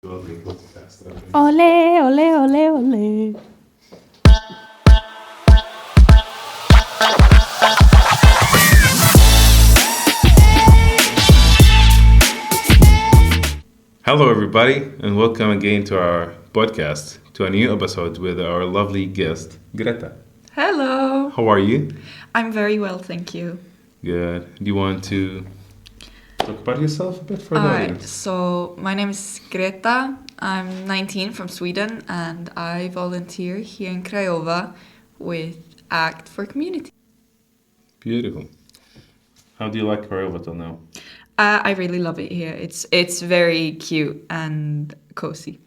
Okay, go faster. Ole, ole, ole, ole. Hello, everybody, and welcome again to our podcast, to a new episode with our lovely guest, Greta. Hello. How are you? I'm very well, thank you. Good. Do you want to talk about yourself a bit for the Alright, audience? so my name is Greta. I'm 19 from Sweden and I volunteer here in Craiova with Act for Community. Beautiful. How do you like Craiova till now? I really love it here. It's very cute and cozy.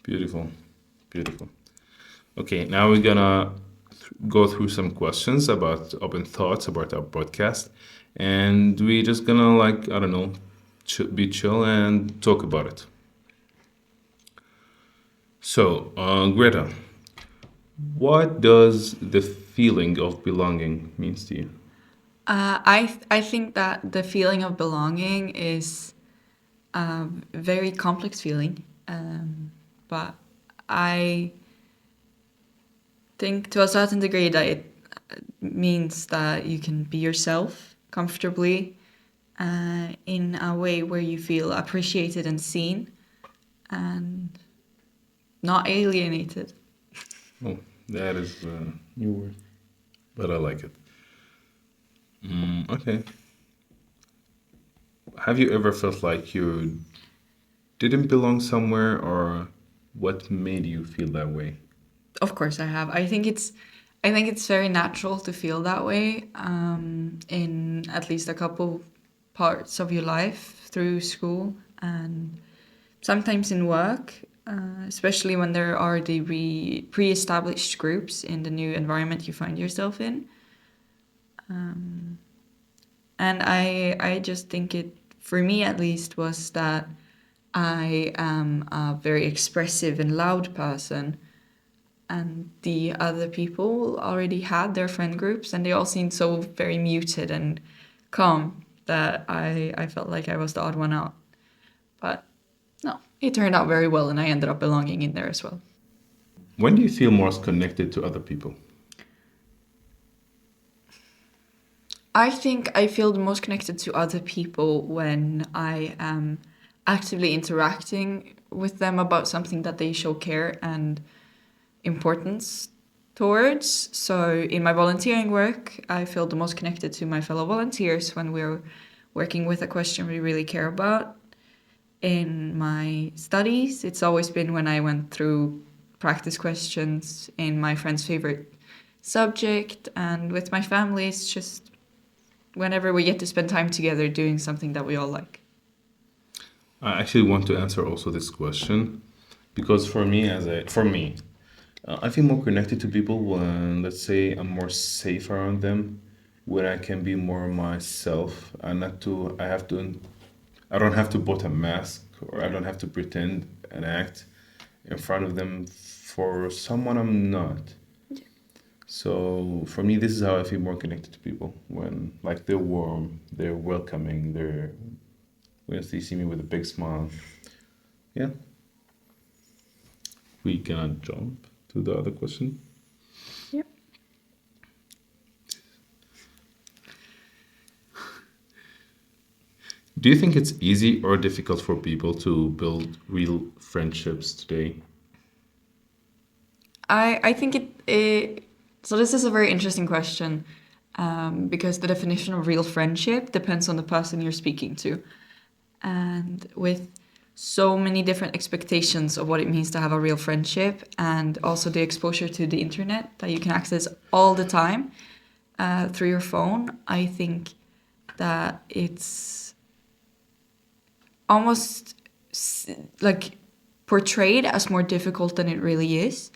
Beautiful. Beautiful. Okay, now we're gonna go through some questions about open thoughts about our podcast, and we're just gonna be chill and talk about it. So, Greta, what does the feeling of belonging means to you? I think that the feeling of belonging is a very complex feeling, but I think to a certain degree that it means that you can be yourself comfortably in a way where you feel appreciated and seen and not alienated. Oh, that is a new word, but I like it. Okay. Have you ever felt like you didn't belong somewhere, or what made you feel that way? Of course I have. I think it's very natural to feel that way in at least a couple parts of your life through school and sometimes in work, especially when there are the pre-established groups in the new environment you find yourself in. And I just think it, for me at least, was that I am a very expressive and loud person, and the other people already had their friend groups, and they all seemed so very muted and calm that I felt like I was the odd one out. But no, it turned out very well, and I ended up belonging in there as well. When do you feel most connected to other people? I think I feel the most connected to other people when I am actively interacting with them about something that they show care and importance towards. So in my volunteering work, I feel the most connected to my fellow volunteers when we're working with a question we really care about. In my studies, it's always been when I went through practice questions in my friend's favorite subject, and with my family, it's just whenever we get to spend time together doing something that we all like. I actually want to answer also this question because I feel more connected to people when, let's say, I'm more safe around them, when I can be more myself, and not to I don't have to put a mask, or I don't have to pretend and act in front of them for someone I'm not. So for me, this is how I feel more connected to people, when like they're warm, they're welcoming, they're when they see me with a big smile. Yeah, we can jump to the other question. Yep. Do you think it's easy or difficult for people to build real friendships today? I think so this is a very interesting question because the definition of real friendship depends on the person you're speaking to. And with so many different expectations of what it means to have a real friendship, and also the exposure to the internet that you can access all the time through your phone, I think that it's almost like portrayed as more difficult than it really is.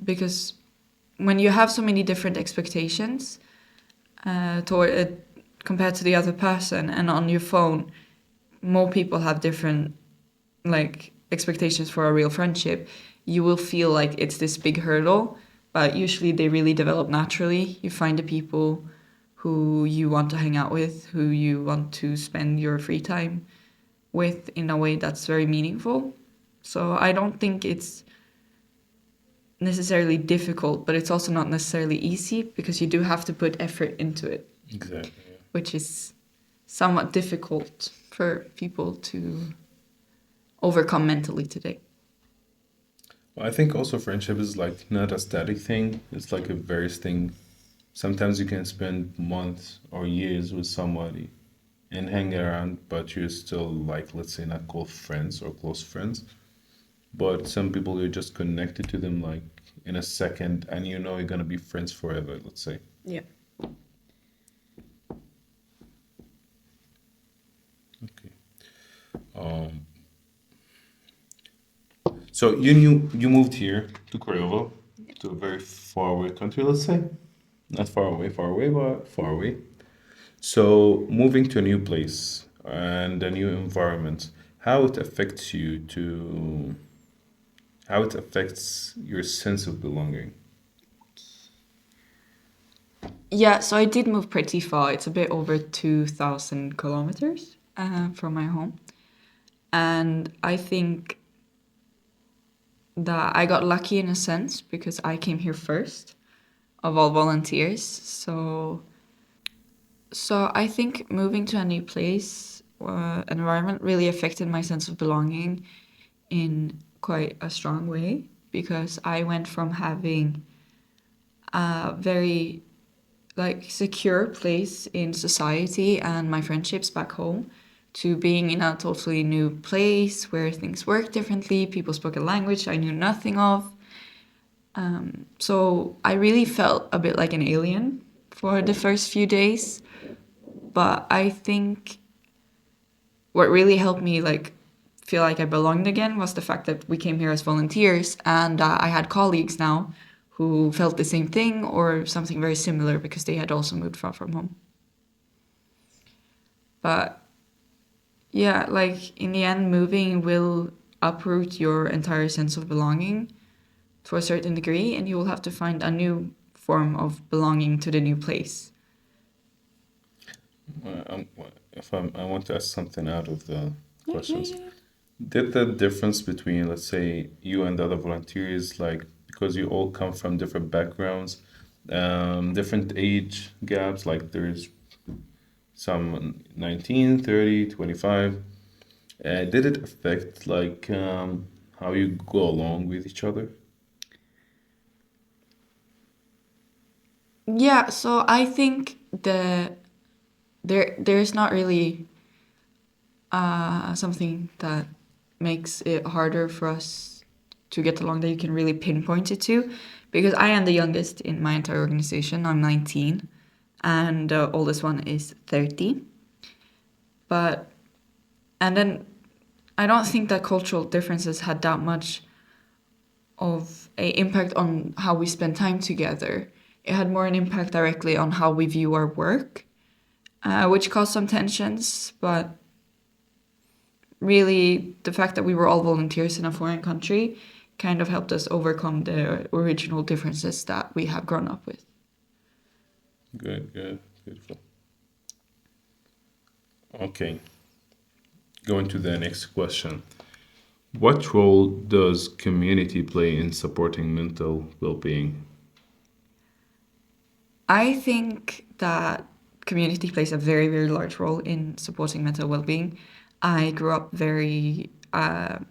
Because when you have so many different expectations compared to the other person, and on your phone, more people have different expectations for a real friendship, you will feel like it's this big hurdle. But usually they really develop naturally. You find the people who you want to hang out with, who you want to spend your free time with in a way that's very meaningful. So I don't think it's necessarily difficult, but it's also not necessarily easy because you do have to put effort into it. Exactly. Yeah. Which is somewhat difficult for people to overcome mentally today. Well, I think also friendship is like not a static thing. It's like a various thing. Sometimes you can spend months or years with somebody and hang around, but you're still like, let's say, not called friends or close friends. But some people you're just connected to them like in a second, and you know you're gonna be friends forever, let's say. Yeah. Okay. Um, so you moved here to Craiova, to a very far away country, let's say. Not far away, but far away. So moving to a new place and a new environment, how it affects you to how it affects your sense of belonging. Yeah, so I did move pretty far. It's a bit over 2,000 kilometers from my home. And I think that I got lucky in a sense because I came here first of all volunteers. So I think moving to a new place, environment really affected my sense of belonging in quite a strong way because I went from having a very like secure place in society and my friendships back home to being in a totally new place where things work differently, people spoke a language I knew nothing of. So I really felt a bit like an alien for the first few days. But I think what really helped me like feel like I belonged again was the fact that we came here as volunteers and I had colleagues now who felt the same thing or something very similar because they had also moved far from home. But yeah, like in the end, moving will uproot your entire sense of belonging to a certain degree, and you will have to find a new form of belonging to the new place. I want to ask something out of the Yeah, questions. yeah, yeah. Did the difference between, let's say, you and the other volunteers, like because you all come from different backgrounds, different age gaps, like there's some 19, 30, 25. Did it affect like how you go along with each other? Yeah, so I think there's not really something that makes it harder for us to get along that you can really pinpoint it to, because I am the youngest in my entire organization. I'm 19, and the oldest one is 30. But and then I don't think that cultural differences had that much of a impact on how we spend time together. It had more an impact directly on how we view our work, which caused some tensions. But really, the fact that we were all volunteers in a foreign country kind of helped us overcome the original differences that we have grown up with. Good, good, beautiful. Okay, going to the next question. What role does community play in supporting mental well-being? I think that community plays a very, very large role in supporting mental well-being. I grew up very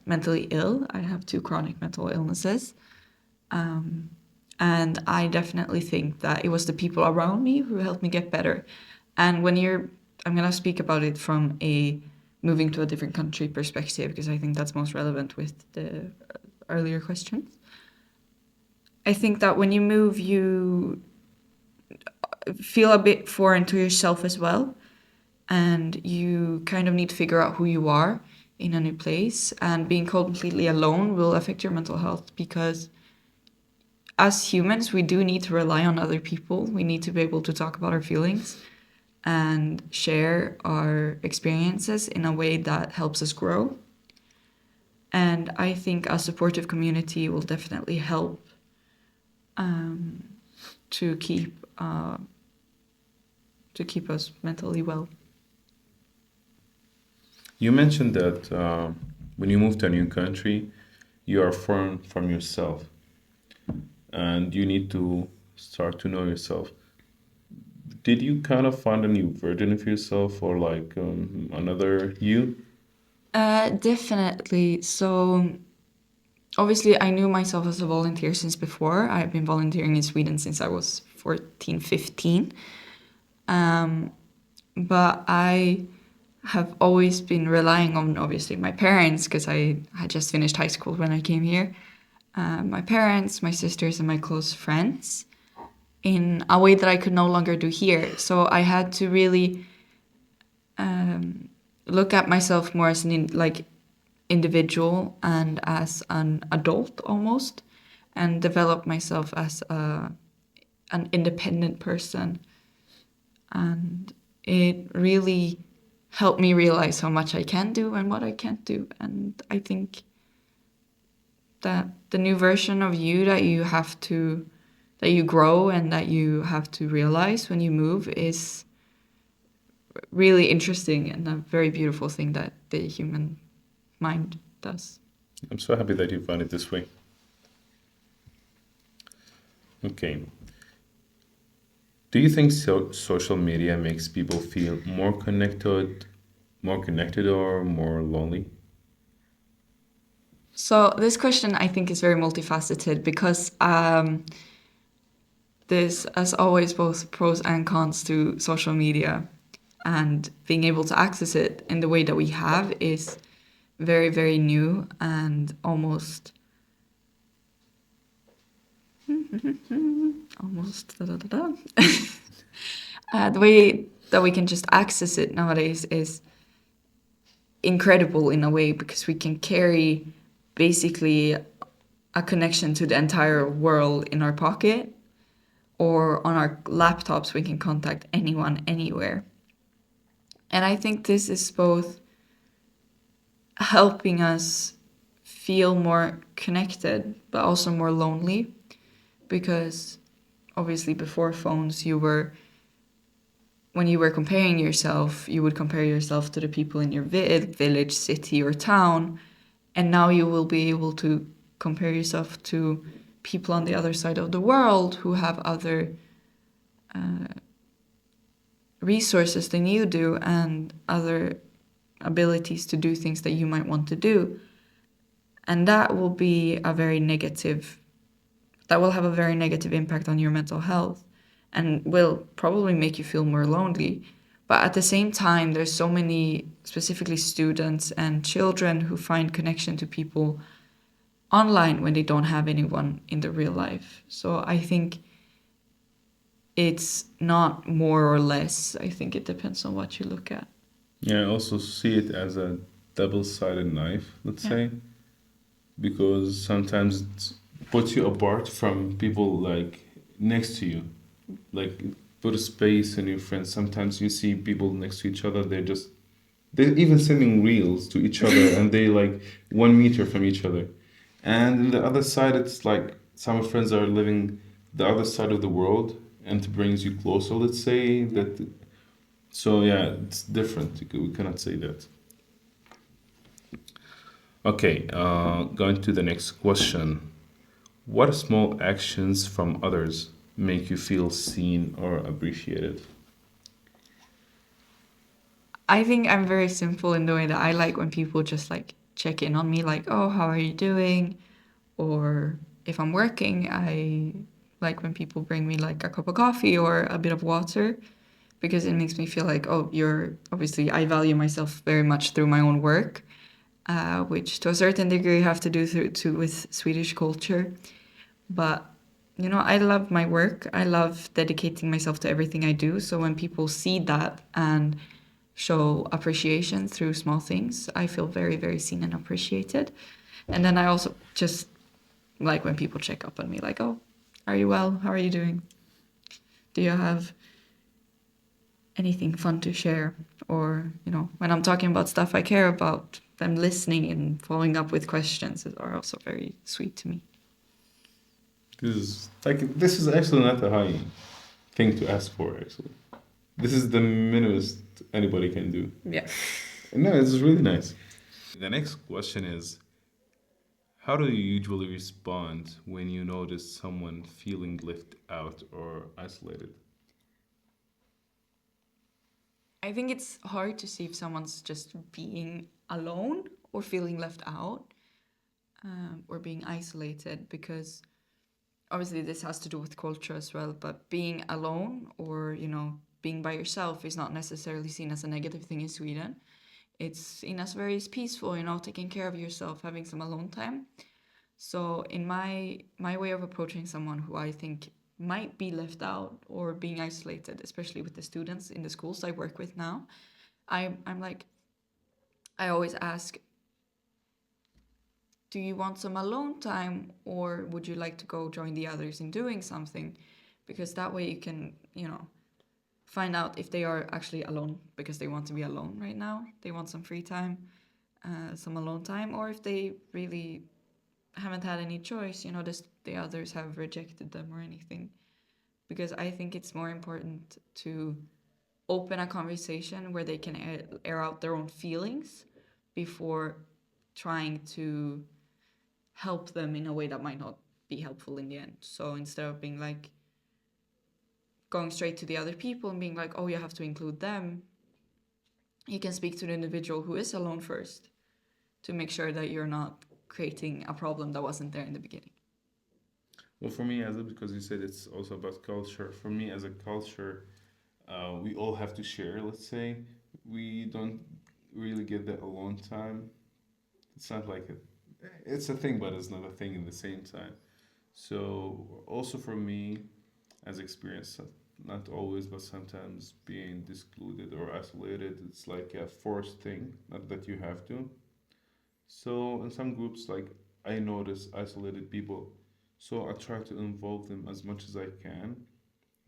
mentally ill. I have two chronic mental illnesses. And I definitely think that it was the people around me who helped me get better. And I'm going to speak about it from a moving to a different country perspective, because I think that's most relevant with the earlier questions. I think that when you move, you feel a bit foreign to yourself as well. And you kind of need to figure out who you are in a new place. And being completely alone will affect your mental health because as humans, we do need to rely on other people. We need to be able to talk about our feelings and share our experiences in a way that helps us grow. And I think a supportive community will definitely help to keep us mentally well. You mentioned that when you move to a new country, you are foreign from yourself and you need to start to know yourself. Did you kind of find a new version of yourself or like another you? Definitely. So obviously, I knew myself as a volunteer since before. I've been volunteering in Sweden since I was 14, 15. But I have always been relying on, obviously, my parents, because I had just finished high school when I came here. My parents, my sisters, and my close friends in a way that I could no longer do here. So I had to really look at myself more as like individual and as an adult almost, and develop myself as an independent person. And it really helped me realize how much I can do and what I can't do. And I think that the new version of you that you grow and that you have to realize when you move is really interesting and a very beautiful thing that the human mind does. I'm so happy that you found it this way. Okay. Do you think social media makes people feel more connected or more lonely? So this question I think is very multifaceted because there's, as always, both pros and cons to social media, and being able to access it in the way that we have is very, very new and almost the way that we can just access it nowadays is incredible in a way, because we can carry basically a connection to the entire world in our pocket, or on our laptops we can contact anyone anywhere. And I think this is both helping us feel more connected but also more lonely, because obviously before phones when you were comparing yourself, you would compare yourself to the people in your village, city, or town. And now you will be able to compare yourself to people on the other side of the world who have other resources than you do and other abilities to do things that you might want to do. And that will have a very negative impact on your mental health and will probably make you feel more lonely. But at the same time, there's so many, specifically students and children, who find connection to people online when they don't have anyone in the real life. So I think it's not more or less. I think it depends on what you look at. Yeah, I also see it as a double-sided knife, let's Yeah. say, because sometimes it puts you apart from people like next to you. Like put a space in your friends. Sometimes you see people next to each other, they're even sending reels to each other and they like 1 meter from each other. And on the other side, it's like some friends are living the other side of the world and it brings you closer, let's say that. So yeah, it's different. We cannot say that. Okay, going to the next question. What small actions from others make you feel seen or appreciated? I think I'm very simple in the way that I like when people just like check in on me, like, oh, how are you doing? Or if I'm working, I like when people bring me like a cup of coffee or a bit of water, because it makes me feel like, oh, I value myself very much through my own work, which to a certain degree have to do with Swedish culture. But I love my work. I love dedicating myself to everything I do. So when people see that and show appreciation through small things, I feel very, very seen and appreciated. And then I also just like when people check up on me, like, oh, are you well? How are you doing? Do you have anything fun to share? Or, when I'm talking about stuff I care about, them listening and following up with questions are also very sweet to me. This is actually not a high thing to ask for, actually. This is the minimum anybody can do. Yeah. No, it's really nice. The next question is, how do you usually respond when you notice someone feeling left out or isolated? I think it's hard to see if someone's just being alone or feeling left out, or being isolated, because obviously this has to do with culture as well, but being alone or, being by yourself is not necessarily seen as a negative thing in Sweden. It's seen as very peaceful, taking care of yourself, having some alone time. So in my way of approaching someone who I think might be left out or being isolated, especially with the students in the schools I work with now, I'm like, I always ask, do you want some alone time, or would you like to go join the others in doing something? Because that way you can, find out if they are actually alone because they want to be alone right now. They want some free time, some alone time, or if they really haven't had any choice, the others have rejected them or anything. Because I think it's more important to open a conversation where they can air out their own feelings before trying to help them in a way that might not be helpful in the end. So instead of being like going straight to the other people and being like, oh, you have to include them, you can speak to the individual who is alone first to make sure that you're not creating a problem that wasn't there in the beginning. Well, for me, because you said it's also about culture, for me, as a culture, we all have to share, let's say. We don't really get that alone time. It's not like it's a thing, but it's not a thing in the same time. So, also for me, as experience, not always, but sometimes being excluded or isolated, it's like a forced thing, not that you have to. So in some groups, like I notice isolated people, so I try to involve them as much as I can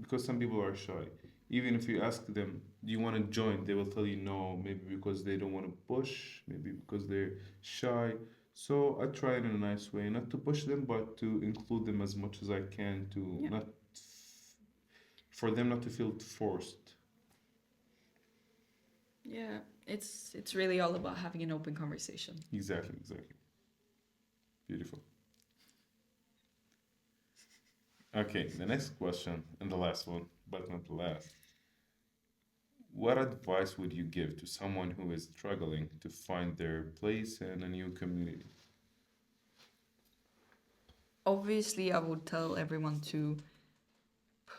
because some people are shy. Even if you ask them, do you want to join? They will tell you no, maybe because they don't want to push, maybe because they're shy. So I try it in a nice way, not to push them, but to include them as much as I can to Yeah. not for them not to feel forced. Yeah, it's really all about having an open conversation. Exactly, exactly. Beautiful. Okay, the next question and the last one, but not the last. What advice would you give to someone who is struggling to find their place in a new community? Obviously, I would tell everyone to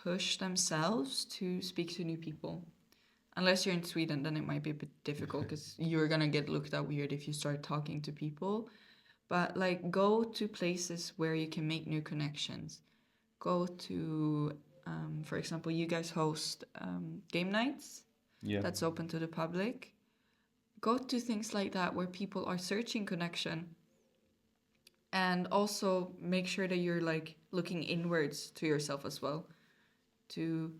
push themselves to speak to new people. Unless you're in Sweden, then it might be a bit difficult because you're gonna get looked at weird if you start talking to people. But like, go to places where you can make new connections. Go to, for example, you guys host game nights Yeah, that's open to the public. Go to things like that where people are searching connection, and also make sure that you're like looking inwards to yourself as well to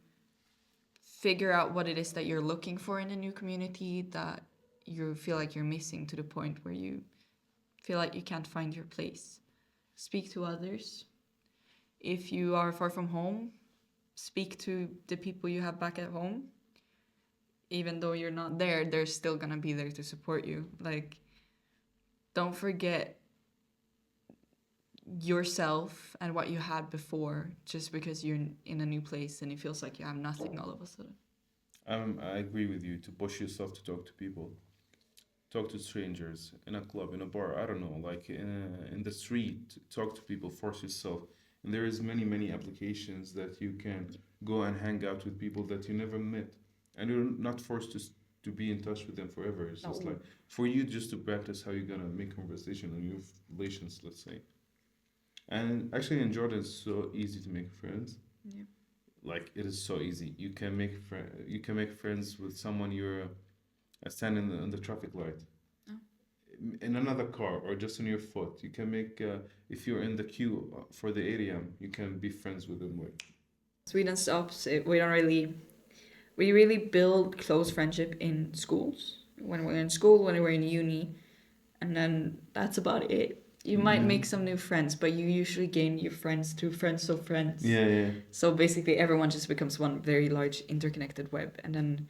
figure out what it is that you're looking for in a new community that you feel like you're missing to the point where you feel like you can't find your place. Speak to others. If you are far from home, speak to the people you have back at home. Even though you're not there, they're still gonna be there to support you. Like, don't forget yourself and what you had before just because you're in a new place and it feels like you have nothing all of a sudden. I agree with you to push yourself to talk to people, talk to strangers in a club, in a bar, I don't know, like in the street, talk to people, force yourself. And there is many applications that you can go and hang out with people that you never met. And you're not forced to be in touch with them forever. It's just No. like for you just to practice how you're gonna make conversation and new relations, let's say. And actually in Jordan it's so easy to make friends. Yeah. Like it is so easy. You can make friends with someone you're standing in the traffic light Oh. in another car or just on your foot. You can make if you're in the queue for the ATM, you can be friends with them. Like Sweden's the opposite. We really build close friendship in schools. When we're in school, when we're in uni, and then that's about it. You might make some new friends, but you usually gain your friends through friends of friends. yeah, yeah, So basically, everyone just becomes one very large interconnected web. And then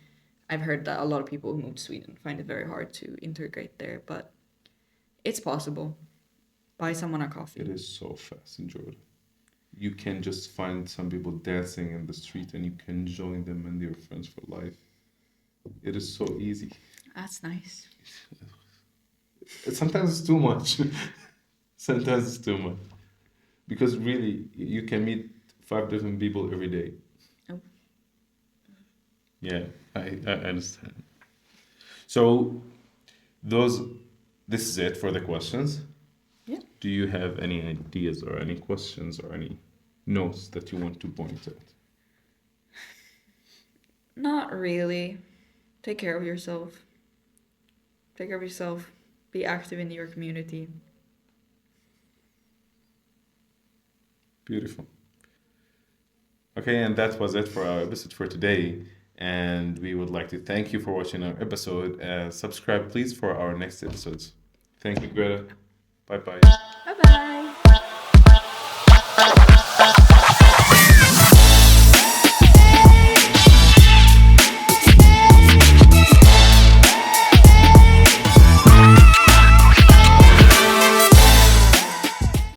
I've heard that a lot of people who move to Sweden find it very hard to integrate there, but it's possible. Buy someone a coffee. It is so fast in Jordan. You can just find some people dancing in the street and you can join them and they're friends for life. It is so easy. That's nice. Sometimes it's too much. Sometimes it's too much. Because really, you can meet 5 different people every day. Oh. Yeah, I understand. So, this is it for the questions. Yeah. Do you have any ideas or any questions or any notes that you want to point out? Not really. Take care of yourself. Take care of yourself. Be active in your community. Beautiful. Okay, and that was it for our episode for today. And we would like to thank you for watching our episode. Subscribe, please, for our next episodes. Thank you, Greta. Bye bye.